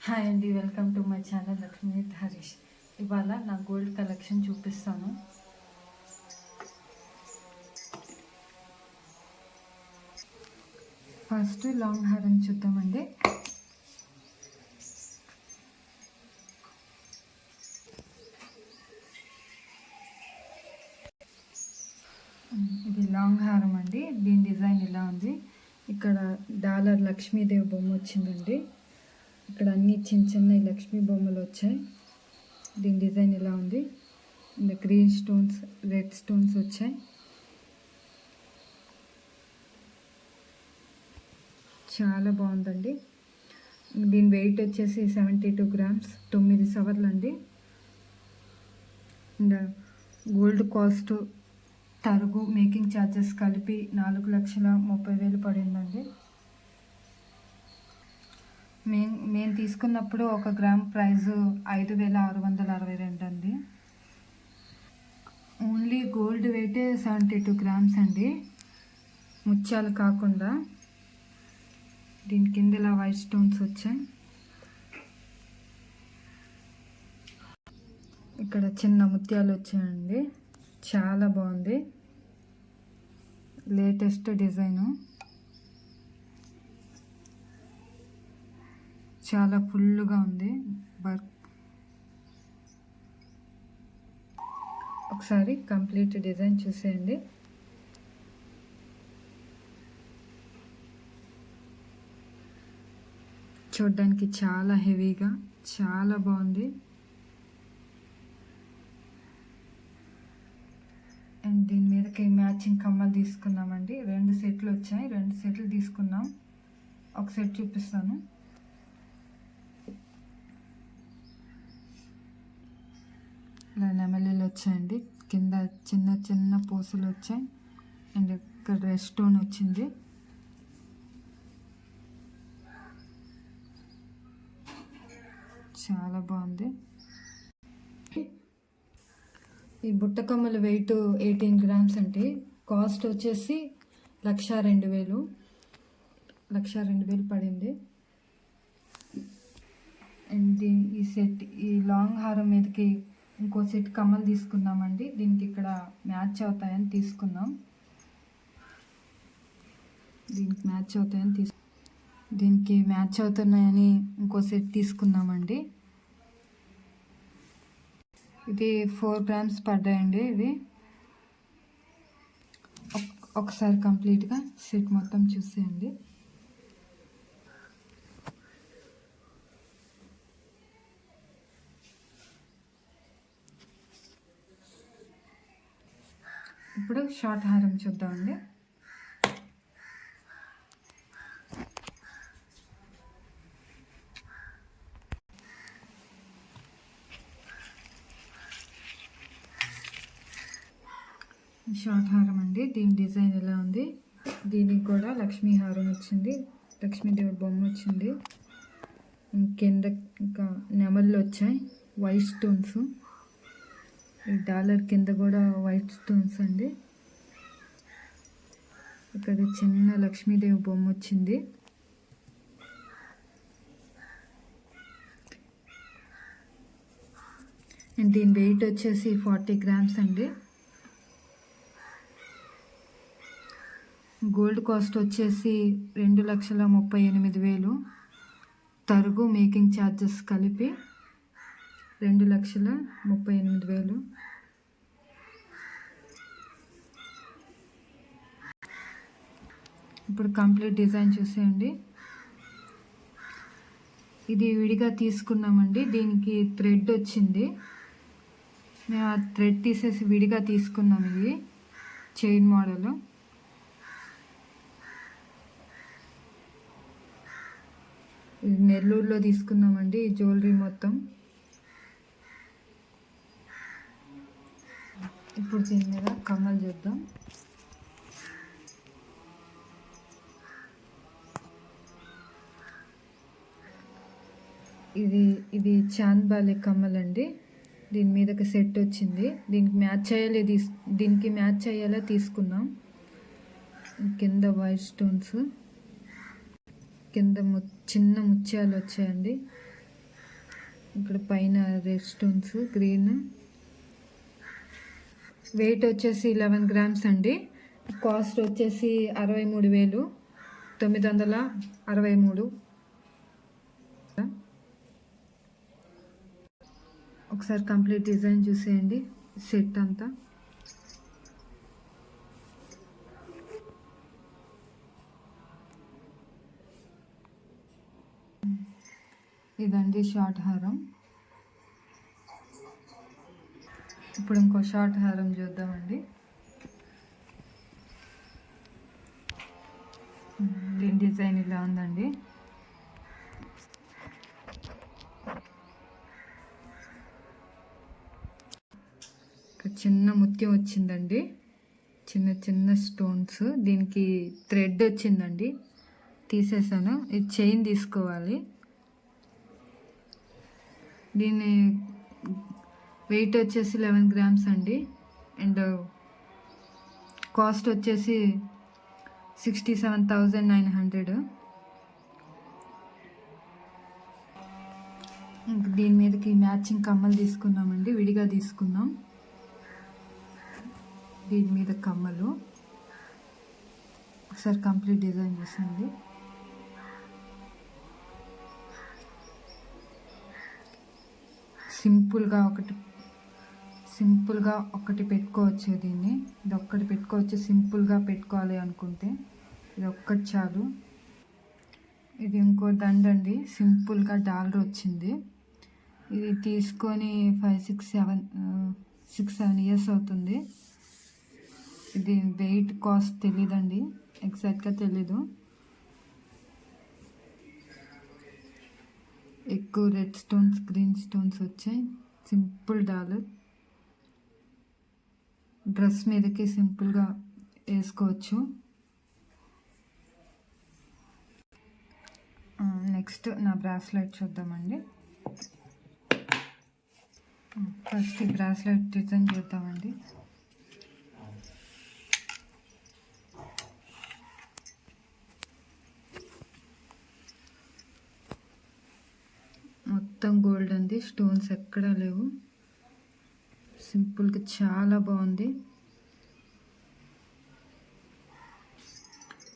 Hi అండి, welcome to my channel Lakshmi with Harish. ఇవాళ నా గోల్డ్ కలెక్షన్ చూపిస్తాను. ఫస్ట్ లాంగ్ హారం చూద్దామండి. ఇది లాంగ్ హారం అండి. దీని డిజైన్ ఇలా ఉంది. ఇక్కడ డాలర్ లక్ష్మీదేవి బొమ్మ వచ్చిందండి. ఇక్కడ అన్ని చిన్న చిన్న లక్ష్మీ బొమ్మలు వచ్చాయి. దీని డిజైన్ ఇలా ఉంది. గ్రీన్ స్టోన్స్, రెడ్ స్టోన్స్ వచ్చాయి. చాలా బాగుందండి. దీని వెయిట్ వచ్చేసి 72 గ్రామ్స్, 9 సవర్లు అండి. అండ్ గోల్డ్ కాస్ట్ తరుగు మేకింగ్ ఛార్జెస్ కలిపి 4,30,000 పడిందండి. మేము తీసుకున్నప్పుడు 1 గ్రామ్ ప్రైస్ 5,662 అండి. ఓన్లీ గోల్డ్ వెయిట్ 72 గ్రామ్స్ అండి, ముత్యాలు కాకుండా. దీని కింద ఇలా వైట్ స్టోన్స్ వచ్చాయి. ఇక్కడ చిన్న ముత్యాలు వచ్చాయండి. చాలా బాగుంది, లేటెస్ట్ డిజైను. చాలా ఫుల్గా ఉంది వర్క్. ఒకసారి కంప్లీట్ డిజైన్ చూసేయండి. చూడ్డానికి చాలా హెవీగా, చాలా బాగుంది. అండ్ దీని మీదకి మ్యాచింగ్ కమ్మలు తీసుకున్నామండి. 2 సెట్లు వచ్చాయి. 2 సెట్లు తీసుకున్నాం. ఒక సెట్ చూపిస్తాను. ఇలా నెమలీలు వచ్చాయండి. కింద చిన్న చిన్న పూసలు వచ్చాయి. అండ్ ఇక్కడ రెడ్ స్టోన్ వచ్చింది. చాలా బాగుంది. ఈ బుట్టకమ్మల వెయిట్ 18 గ్రామ్స్ అండి. కాస్ట్ వచ్చేసి 1,02,000 పడింది. అండ్ ఈ సెట్, ఈ లాంగ్ హారం మీదకి ఇంకో సెట్ కమ్మలు తీసుకున్నామండి. దీనికి ఇక్కడ మ్యాచ్ అవుతాయని తీసుకున్నాం. దీనికి మ్యాచ్ అవుతున్నాయని ఇంకో సెట్ తీసుకున్నామండి. ఇది 4 గ్రామ్స్ పడ్డాయండి. ఇవి ఒకసారి కంప్లీట్గా సెట్ మొత్తం చూసేయండి. ఇప్పుడు షార్ట్ హారం చూద్దామండి. షార్ట్ హారం అండి. దీని డిజైన్ ఎలా ఉంది. దీనికి కూడా లక్ష్మీ హారం వచ్చింది. లక్ష్మీదేవి బొమ్మ వచ్చింది. కింద ఇంకా నెమళ్ళు వచ్చాయి, వైట్ స్టోన్స్. ఈ డాలర్ కింద కూడా వైట్ స్టోన్స్ అండి. ఇక్కడ చిన్న లక్ష్మీదేవి బొమ్మ వచ్చింది. అండ్ దీని వెయిట్ వచ్చేసి 40 గ్రామ్స్ అండి. గోల్డ్ కాస్ట్ వచ్చేసి 2,38,000. తరుగు మేకింగ్ ఛార్జెస్ కలిపి 2,38,000. ఇప్పుడు కంప్లీట్ డిజైన్ చూసేయండి. ఇది విడిగా తీసుకున్నామండి. దీనికి థ్రెడ్ వచ్చింది. మేము ఆ థ్రెడ్ తీసేసి విడిగా తీసుకున్నాం. ఇది చైన్ మోడల్. ఇది నెల్లూరులో తీసుకున్నామండి. ఈ జ్యువెలరీ మొత్తం. ఇప్పుడు దీని మీద కమ్మలు చూద్దాం. ఇది చాంద్బాలి కమ్మలండి. దీని మీద ఒక సెట్ వచ్చింది. దీనికి మ్యాచ్ అయ్యేలా తీసుకున్నాం. కింద వైట్ స్టోన్స్, కింద చిన్న ముత్యాలు వచ్చాయండి. ఇక్కడ పైన రెడ్ స్టోన్స్ గ్రీన్. వెయిట్ వచ్చేసి 11 గ్రామ్స్ అండి. కాస్ట్ వచ్చేసి 63,963. ఒకసారి కంప్లీట్ డిజైన్ చూసేయండి, సెట్ అంతా. ఇదండి షార్ట్ హారం. ఇప్పుడు ఇంకో షార్ట్ హారం చూద్దామండి. దీని డిజైన్ ఇలా ఉందండి. ఇక్కడ చిన్న ముత్యం వచ్చిందండి, చిన్న చిన్న స్టోన్స్. దీనికి థ్రెడ్ వచ్చిందండి, తీసేసాను. ఇది చైన్ తీసుకోవాలి. దీని వెయిట్ వచ్చేసి 11 గ్రామ్స్ అండి. అండ్ కాస్ట్ వచ్చేసి 67,900. దీని మీదకి మ్యాచింగ్ కమ్మలు తీసుకున్నామండి, విడిగా తీసుకున్నాం. దీని మీద కమ్మలు. ఒకసారి కంప్లీట్ డిజైన్ చూసండి. సింపుల్గా ఒకటి పెట్టుకోవచ్చు. దీన్ని ఇది ఒక్కటి పెట్టుకోవచ్చు. సింపుల్గా పెట్టుకోవాలి అనుకుంటే ఇది ఒక్కటి చాలు. ఇది ఇంకో దండ అండి, సింపుల్గా డాలర్ వచ్చింది. ఇది తీసుకొని 6-7 ఇయర్స్ అవుతుంది. ఇది వెయిట్ కాస్ట్ తెలీదండి, ఎగ్జాక్ట్గా తెలీదు. ఎక్కువ రెడ్ స్టోన్స్ గ్రీన్ స్టోన్స్ వచ్చాయి. సింపుల్ డాలర్, డ్రెస్ మీదకి సింపుల్గా వేసుకోవచ్చు. నెక్స్ట్ నా బ్రాస్లెట్ చూద్దామండి. ఫస్ట్ ఈ బ్రాస్లెట్ డిజైన్ చూద్దామండి. మొత్తం గోల్డ్ అండి, స్టోన్స్ ఎక్కడా లేవు. సింపుల్గా చాలా బాగుంది.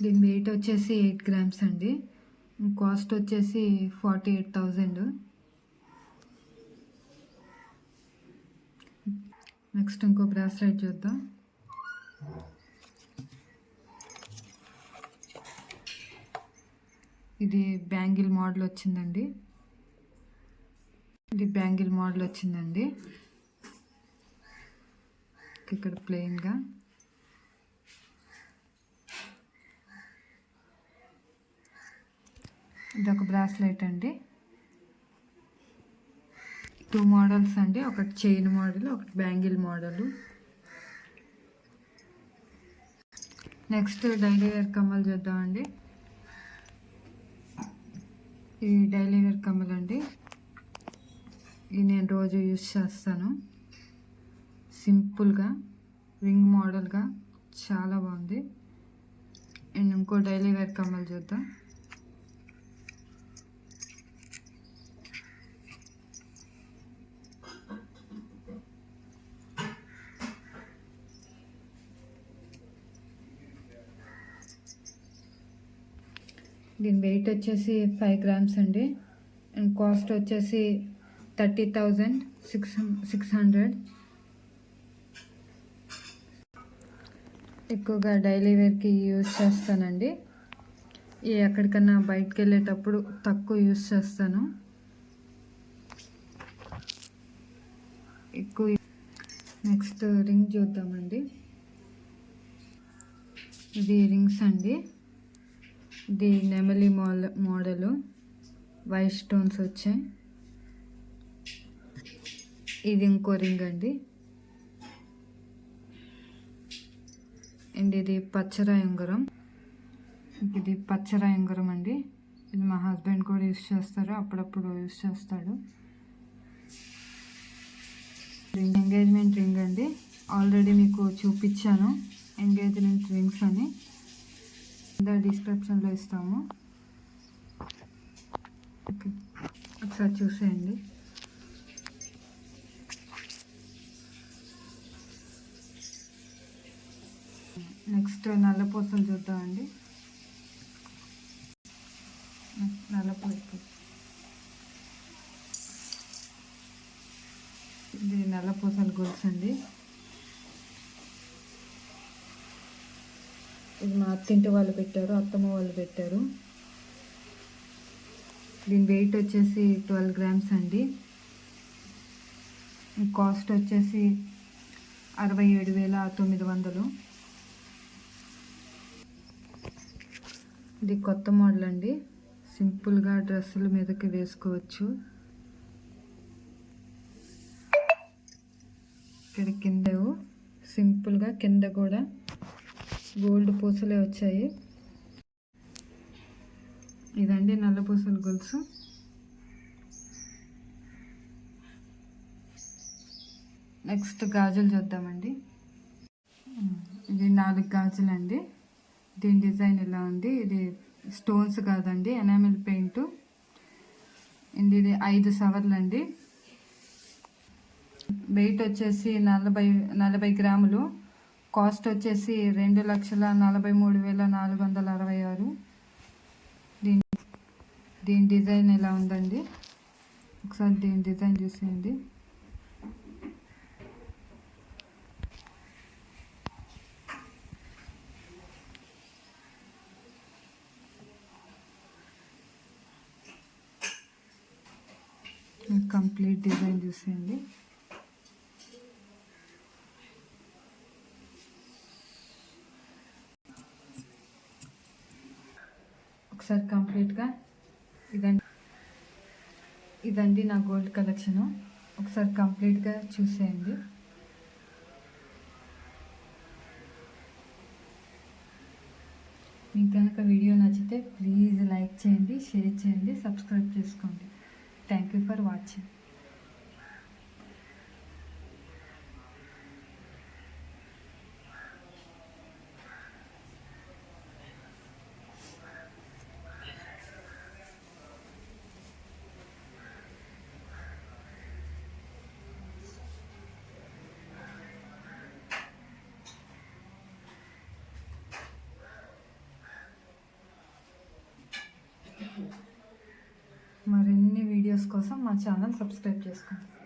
దీని వెయిట్ వచ్చేసి 8 గ్రామ్స్ అండి. కాస్ట్ వచ్చేసి 48,000. నెక్స్ట్ ఇంకో బ్రాస్లెట్ చూద్దాం. ఇది బ్యాంగిల్ మోడల్ వచ్చిందండి. ఇక్కడ ప్లెయిన్గా. ఇదొక బ్రాస్లెట్ అండి. 2 మోడల్స్ అండి, ఒకటి చైన్ మోడల్, ఒకటి bangle model. Next daily wear కమ్మలు చూద్దామండి. ఈ డైలీ వేర్ కమ్మలు అండి, ఇది నేను రోజు యూజ్ చేస్తాను. సింపుల్గా రింగ్ మోడల్గా చాలా బాగుంది. అండ్ ఇంకో డైలీ వేర్ కమ్మలు చూద్దాం. దీని వెయిట్ వచ్చేసి 5 గ్రామ్స్ అండి. అండ్ కాస్ట్ వచ్చేసి 30,600. ఎక్కువగా డైలీ వేర్కి యూజ్ చేస్తానండి. ఎక్కడికన్నా బయటకు వెళ్ళేటప్పుడు తక్కువ యూజ్ చేస్తాను. ఎక్కువ. నెక్స్ట్ రింగ్ చూద్దామండి. ఇది రింగ్స్ అండి. ఇది నెమలి మోడలు, వైట్ స్టోన్స్ వచ్చాయి. ఇది ఇంకో రింగ్ అండి. అండ్ ఇది పచ్చరాయి ఉంగరం. అండి. ఇది మా హస్బెండ్ కూడా యూజ్ చేస్తారు, అప్పుడప్పుడు యూజ్ చేస్తాడు. ఎంగేజ్మెంట్ రింగ్ అండి. ఆల్రెడీ మీకు చూపించాను ఎంగేజ్మెంట్ రింగ్స్ అని, డిస్క్రిప్షన్లో ఇస్తాము. ఓకే, ఒకసారి చూసేయండి. నెక్స్ట్ నల్ల పూసలు చూద్దామండి. నల్ల పూసలు, ఇది నల్ల పూసల గొలుసు అండి. ఇది మా అత్తింటి వాళ్ళు పెట్టారు, అత్తమ్మ వాళ్ళు పెట్టారు. దీని వెయిట్ వచ్చేసి 12 గ్రామ్స్ అండి. కాస్ట్ వచ్చేసి 67,900. ఇది కొత్త మోడల్ అండి. సింపుల్గా డ్రెస్సుల మీదకి వేసుకోవచ్చు. ఇక్కడ కింద సింపుల్గా, కింద కూడా గోల్డ్ పూసలే వచ్చాయి. ఇదండి నల్ల పూసల గొలుసు. నెక్స్ట్ గాజులు చూద్దామండి. ఇది 4 గాజులు అండి. దీని డిజైన్ ఇలా ఉంది. ఇది స్టోన్స్ కాదండి, ఎనామిల్ పెయింట్. ఇది 5 సవర్లు అండి. వెయిట్ వచ్చేసి 40 గ్రాములు. కాస్ట్ వచ్చేసి 2,43,466. దీని డిజైన్ ఇలా ఉందండి. ఒకసారి దీని డిజైన్ చూసేయండి. కంప్లీట్ డిజైన్ చూసేయండి. ఒకసారి కంప్లీట్గా ఇదండి నా గోల్డ్ కలెక్షను. ఒకసారి కంప్లీట్గా చూసేయండి. మీకు కనుక వీడియో నచ్చితే ప్లీజ్ లైక్ చేయండి, షేర్ చేయండి, సబ్స్క్రైబ్ చేసుకోండి. Thank you for watching. మరిన్ని వీడియోస్ కోసం మా ఛానల్ సబ్స్క్రైబ్ చేసుకోండి.